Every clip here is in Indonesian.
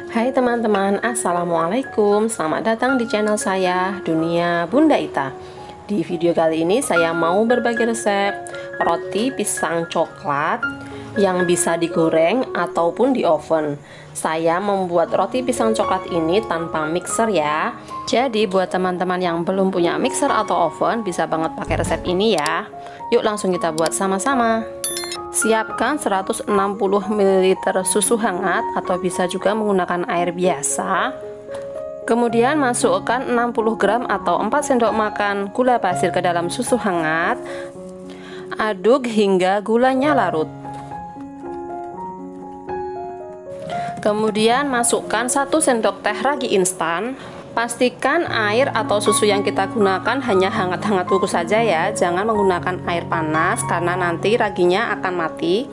Hai teman-teman, Assalamualaikum. Selamat datang di channel saya, Dunia Bunda Ita. Di video kali ini saya mau berbagi resep roti pisang coklat yang bisa digoreng ataupun di oven. Saya membuat roti pisang coklat ini tanpa mixer ya. Jadi buat teman-teman yang belum punya mixer atau oven, bisa banget pakai resep ini ya. Yuk langsung kita buat sama-sama. Siapkan 160 ml susu hangat atau bisa juga menggunakan air biasa. Kemudian masukkan 60 gram atau 4 sendok makan gula pasir ke dalam susu hangat. Aduk hingga gulanya larut. Kemudian masukkan 1 sendok teh ragi instan. Pastikan air atau susu yang kita gunakan hanya hangat-hangat dulu saja ya, jangan menggunakan air panas karena nanti raginya akan mati.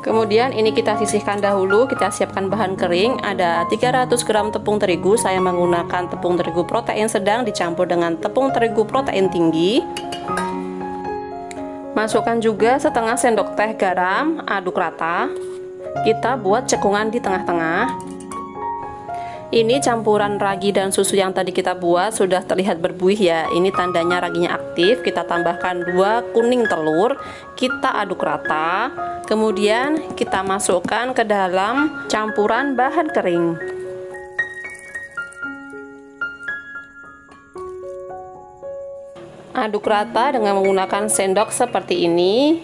Kemudian ini kita sisihkan dahulu, kita siapkan bahan kering. Ada 300 gram tepung terigu, saya menggunakan tepung terigu protein sedang dicampur dengan tepung terigu protein tinggi. Masukkan juga setengah sendok teh garam, aduk rata. Kita buat cekungan di tengah-tengah. Ini campuran ragi dan susu yang tadi kita buat sudah terlihat berbuih ya. Ini tandanya raginya aktif. Kita tambahkan 2 kuning telur. Kita aduk rata. Kemudian kita masukkan ke dalam campuran bahan kering. Aduk rata dengan menggunakan sendok seperti ini.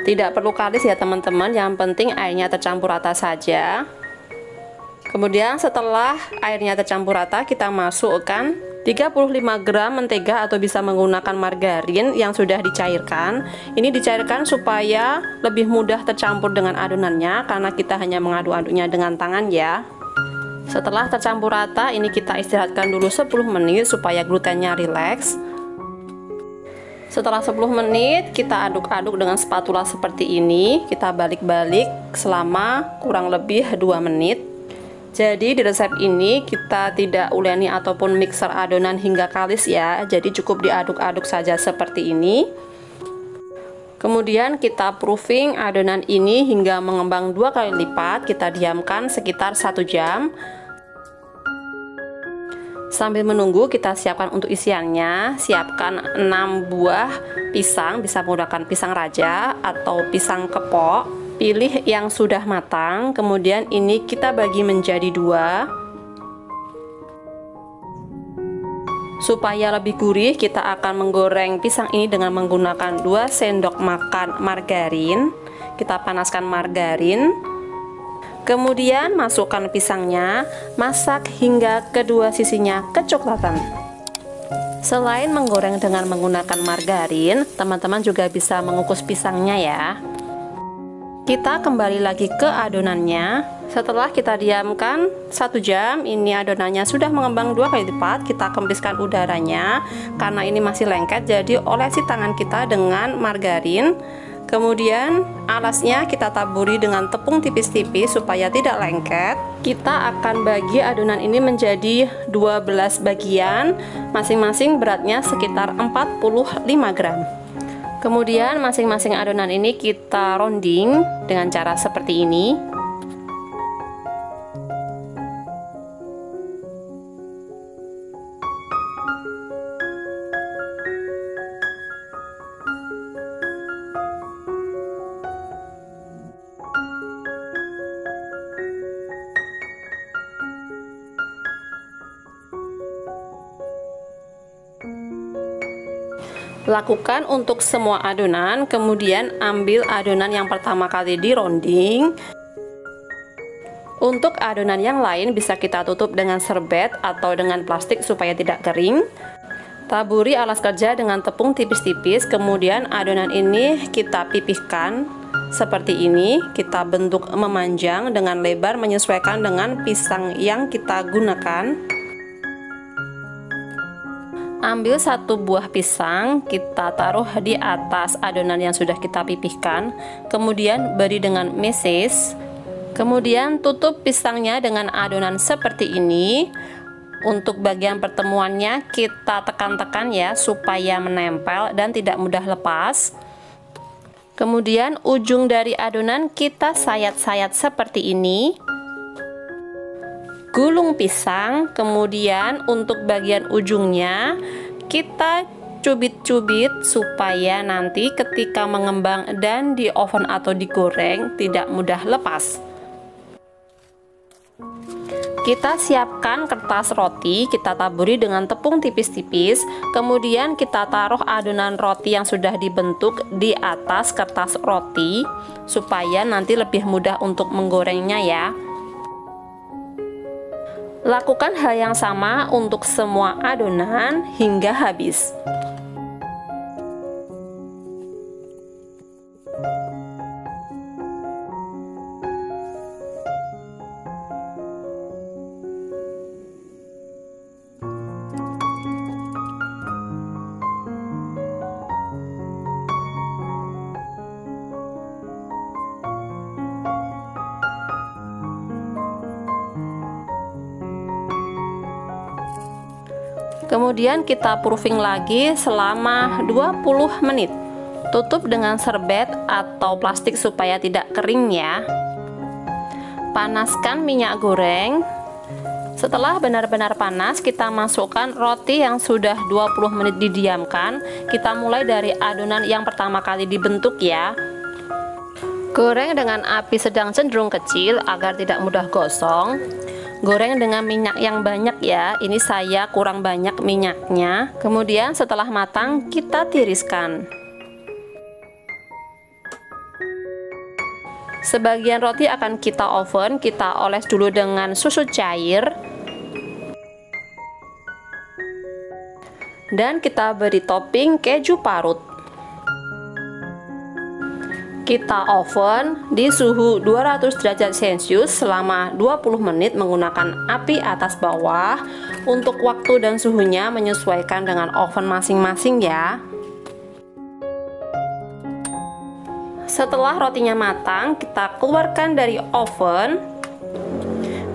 Tidak perlu kalis ya teman-teman. Yang penting airnya tercampur rata saja. Kemudian setelah airnya tercampur rata, kita masukkan 35 gram mentega atau bisa menggunakan margarin yang sudah dicairkan. Ini dicairkan supaya lebih mudah tercampur dengan adonannya karena kita hanya mengaduk-aduknya dengan tangan ya. Setelah tercampur rata, ini kita istirahatkan dulu 10 menit supaya glutennya rileks. Setelah 10 menit, kita aduk-aduk dengan spatula seperti ini. Kita balik-balik selama kurang lebih 2 menit. Jadi di resep ini kita tidak uleni ataupun mixer adonan hingga kalis ya. Jadi cukup diaduk-aduk saja seperti ini. Kemudian kita proofing adonan ini hingga mengembang 2 kali lipat. Kita diamkan sekitar 1 jam. Sambil menunggu kita siapkan untuk isiannya. Siapkan 6 buah pisang, bisa menggunakan pisang raja atau pisang kepok. Pilih yang sudah matang, kemudian ini kita bagi menjadi 2. Supaya lebih gurih, kita akan menggoreng pisang ini dengan menggunakan 2 sendok makan margarin. Kita panaskan margarin. Kemudian masukkan pisangnya, masak hingga kedua sisinya kecoklatan. Selain menggoreng dengan menggunakan margarin, teman-teman juga bisa mengukus pisangnya ya. Kita kembali lagi ke adonannya. Setelah kita diamkan 1 jam, ini adonannya sudah mengembang 2 kali lipat. Kita kempiskan udaranya karena ini masih lengket, jadi olesi tangan kita dengan margarin. Kemudian alasnya kita taburi dengan tepung tipis-tipis supaya tidak lengket. Kita akan bagi adonan ini menjadi 12 bagian, masing-masing beratnya sekitar 45 gram. Kemudian masing-masing adonan ini kita rounding dengan cara seperti ini. Lakukan untuk semua adonan, kemudian ambil adonan yang pertama kali di rounding. Untuk adonan yang lain bisa kita tutup dengan serbet atau dengan plastik supaya tidak kering. Taburi alas kerja dengan tepung tipis-tipis, kemudian adonan ini kita pipihkan seperti ini. Kita bentuk memanjang dengan lebar menyesuaikan dengan pisang yang kita gunakan. Ambil 1 buah pisang, kita taruh di atas adonan yang sudah kita pipihkan. Kemudian beri dengan meses. Kemudian tutup pisangnya dengan adonan seperti ini. Untuk bagian pertemuannya kita tekan-tekan ya supaya menempel dan tidak mudah lepas. Kemudian ujung dari adonan kita sayat-sayat seperti ini. gulung pisang. Kemudian untuk bagian ujungnya kita cubit-cubit supaya nanti ketika mengembang dan di oven atau digoreng tidak mudah lepas. Kita siapkan kertas roti, kita taburi dengan tepung tipis-tipis, kemudian kita taruh adonan roti yang sudah dibentuk di atas kertas roti supaya nanti lebih mudah untuk menggorengnya ya. Lakukan hal yang sama untuk semua adonan hingga habis. Kemudian kita proofing lagi selama 20 menit. Tutup dengan serbet atau plastik supaya tidak kering ya. Panaskan minyak goreng. Setelah benar-benar panas, kita masukkan roti yang sudah 20 menit didiamkan. Kita mulai dari adonan yang pertama kali dibentuk ya. Goreng dengan api sedang cenderung kecil agar tidak mudah gosong. Goreng dengan minyak yang banyak ya, ini saya kurang banyak minyaknya. Kemudian setelah matang kita tiriskan. Sebagian roti akan kita oven, kita oles dulu dengan susu cair. Dan kita beri topping keju parut. Kita oven di suhu 200 derajat Celcius selama 20 menit menggunakan api atas bawah. Untuk waktu dan suhunya menyesuaikan dengan oven masing-masing ya. Setelah rotinya matang, kita keluarkan dari oven.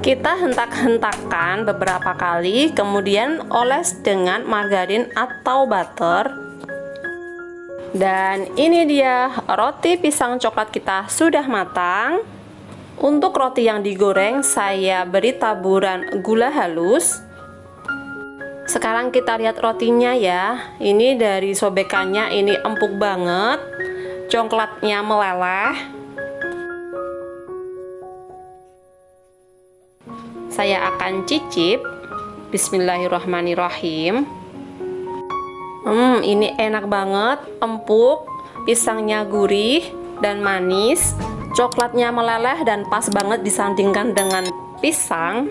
Kita hentak-hentakkan beberapa kali, kemudian oles dengan margarin atau butter. Dan ini dia roti pisang coklat kita sudah matang. Untuk roti yang digoreng saya beri taburan gula halus. Sekarang kita lihat rotinya ya. Ini dari sobekannya ini empuk banget. Coklatnya meleleh. Saya akan cicip. Bismillahirrahmanirrahim. Ini enak banget, empuk, pisangnya gurih dan manis, coklatnya meleleh dan pas banget disandingkan dengan pisang.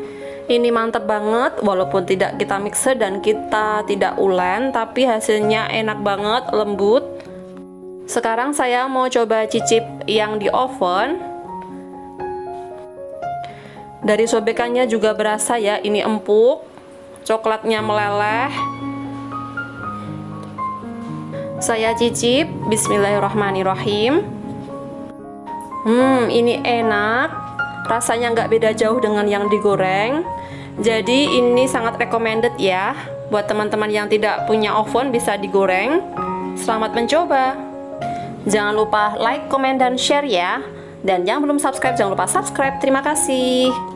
Ini mantep banget, walaupun tidak kita mixer dan kita tidak ulen, tapi hasilnya enak banget, lembut. Sekarang saya mau coba cicip yang di oven. Dari sobekannya juga berasa ya, ini empuk, coklatnya meleleh. Saya cicip, bismillahirrahmanirrahim. Ini enak, rasanya nggak beda jauh dengan yang digoreng. Jadi ini sangat recommended ya, buat teman-teman yang tidak punya oven bisa digoreng. Selamat mencoba. Jangan lupa like, komen, dan share ya. Dan yang belum subscribe, jangan lupa subscribe. Terima kasih.